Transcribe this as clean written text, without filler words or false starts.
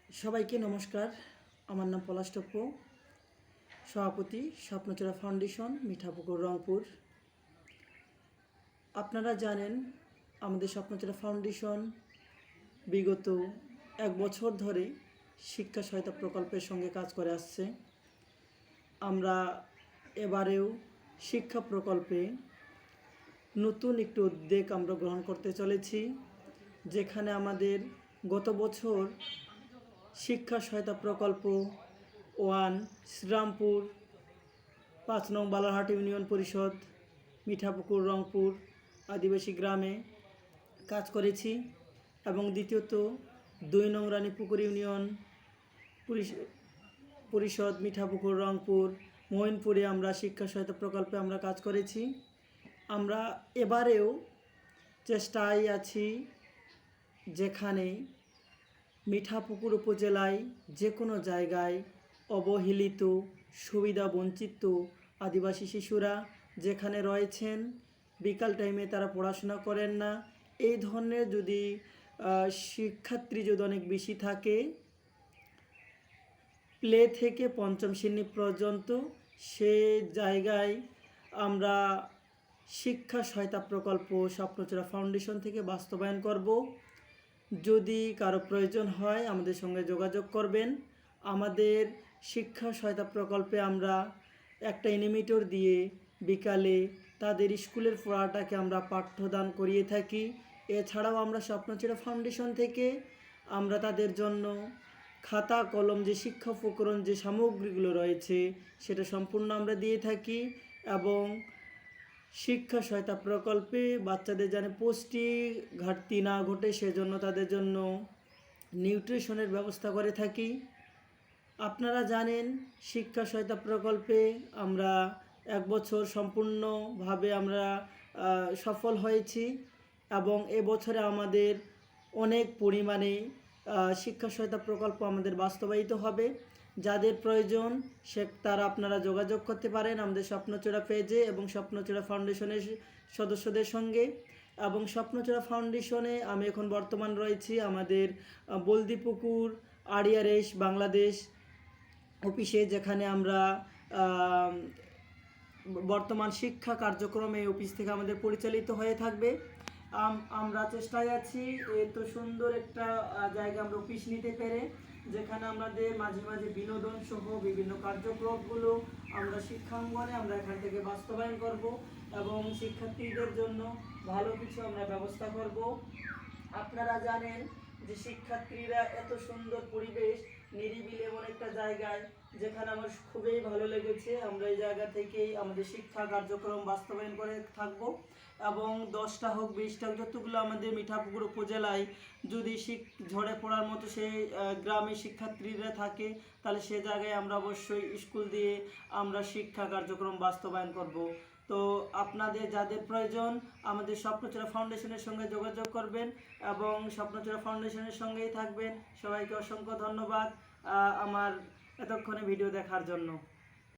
সবাইকে নমস্কার। আমার নাম পলাশ টপ্প, সভাপতি স্বপ্নচূড়া ফাউন্ডেশন, মিঠাপুকুর, রংপুর। আপনারা জানেন আমাদের স্বপ্নচূড়া ফাউন্ডেশন বিগত 1 বছর ধরে শিক্ষা সহায়তা প্রকল্পের সঙ্গে কাজ করে আসছে। আমরা এবারেও শিক্ষা প্রকল্পে নতুন একটি উদ্যোগ আমরা গ্রহণ করতে চলেছি, যেখানে আমাদের গত বছর শিক্ষা সহায়তা প্রকল্প 1 শ্রীরামপুর 5 নং বালারহাট ইউনিয়ন পরিষদ, মিঠাপুকুর, রংপুর আদিবাসী গ্রামে কাজ করেছি এবং দ্বিতীয়ত 2 নং রানীপুকুর ইউনিয়ন পরিষদ, মিঠাপুকুর, রংপুর, মহিনপুরে আমরা শিক্ষা সহায়তা প্রকল্পে আমরা কাজ করেছি। আমরা এবারেও চেষ্টায় আছি, যেখানে মিঠাপুকুর উপজেলায় যে কোনো জায়গায় অবহেলিত, সুবিধা বঞ্চিত আদিবাসী শিশুরা যেখানে রয়েছেন, বিকাল টাইমে তারা পড়াশোনা করেন না, এই ধরনের যদি শিক্ষার্থী যদি অনেক বেশি থাকে, প্লে থেকে 5ম শ্রেণী পর্যন্ত, সে জায়গায় আমরা শিক্ষা সহায়তা প্রকল্প স্বপ্নচূড়া ফাউন্ডেশন থেকে বাস্তবায়ন করব। যদি কারো প্রয়োজন হয় আমাদের সঙ্গে যোগাযোগ করবেন। আমাদের শিক্ষা সহায়তা প্রকল্পে আমরা একটা অ্যানিমেটর দিয়ে বিকালে তাদের স্কুলের পড়াটাকে আমরা পাঠ্যদান করিয়ে থাকি। এছাড়াও আমরা স্বপ্নচূড়া ফাউন্ডেশন থেকে আমরা তাদের জন্য খাতা কলম, যে শিক্ষা উপকরণ, যে সামগ্রীগুলো রয়েছে সেটা সম্পূর্ণ আমরা দিয়ে থাকি। এবং শিক্ষা সহায়তা প্রকল্পে বাচ্চাদের যেন পুষ্টির ঘাটতি না ঘটে, সেজন্য তাদের জন্য নিউট্রিশনের ব্যবস্থা করে থাকি। আপনারা জানেন শিক্ষা সহায়তা প্রকল্পে আমরা 1 বছর সম্পূর্ণভাবে আমরা সফল হয়েছি এবং এবছরে আমাদের অনেক পরিমাণে শিক্ষা সহায়তা প্রকল্প আমাদের বাস্তবায়িত হবে। যাদের প্রয়োজন তারা আপনারা যোগাযোগ করতে পারেন আমাদের স্বপ্নচূড়া পেজে এবং স্বপ্নচূড়া ফাউন্ডেশনের সদস্যদের সঙ্গে। এবং স্বপ্নচূড়া ফাউন্ডেশনে আমি এখন বর্তমান রয়েছি আমাদের বলদিপুকুর আড়িয়ারেশ বাংলাদেশ অফিসে, যেখানে আমরা বর্তমান শিক্ষা কার্যক্রম এই অফিস থেকে আমাদের পরিচালিত হয়ে থাকবে। আমরা চেষ্টায় আছি এত সুন্দর একটা জায়গা আমরা অফিস নিতে পেরে, যেখানে আমাদের মাঝে মাঝে বিনোদন সহ বিভিন্ন কার্যক্রমগুলো আমরা শিক্ষাঙ্গনে আমরা এখান থেকে বাস্তবায়ন করব এবং শিক্ষার্থীদের জন্য ভালো কিছু আমরা ব্যবস্থা করব। আপনারা জানেন যে শিক্ষার্থীরা এত সুন্দর পরিবেশ, নিরিবিলি এমন একটা জায়গায়, যেখানে আমার খুবই ভালো লেগেছে। আমরা এই জায়গা থেকেই আমাদের শিক্ষা কার্যক্রম বাস্তবায়ন করে থাকব এবং 10টা হোক 20টা হোক, যতগুলো আমাদের মিঠাপুকুর উপজেলায় যদি ঝরে পড়ার মতো সেই গ্রামে শিক্ষার্থীরা থাকে, তাহলে সে জায়গায় আমরা অবশ্যই স্কুল দিয়ে আমরা শিক্ষা কার্যক্রম বাস্তবায়ন করব। তো আপনাদের যাদের প্রয়োজন আমাদের স্বপ্নচূড়া ফাউন্ডেশনের সঙ্গে যোগাযোগ করবেন এবং স্বপ্নচূড়া ফাউন্ডেশনের সঙ্গেই থাকবেন। সবাইকে অসংখ্য ধন্যবাদ আমার এতক্ষণে ভিডিও দেখার জন্য।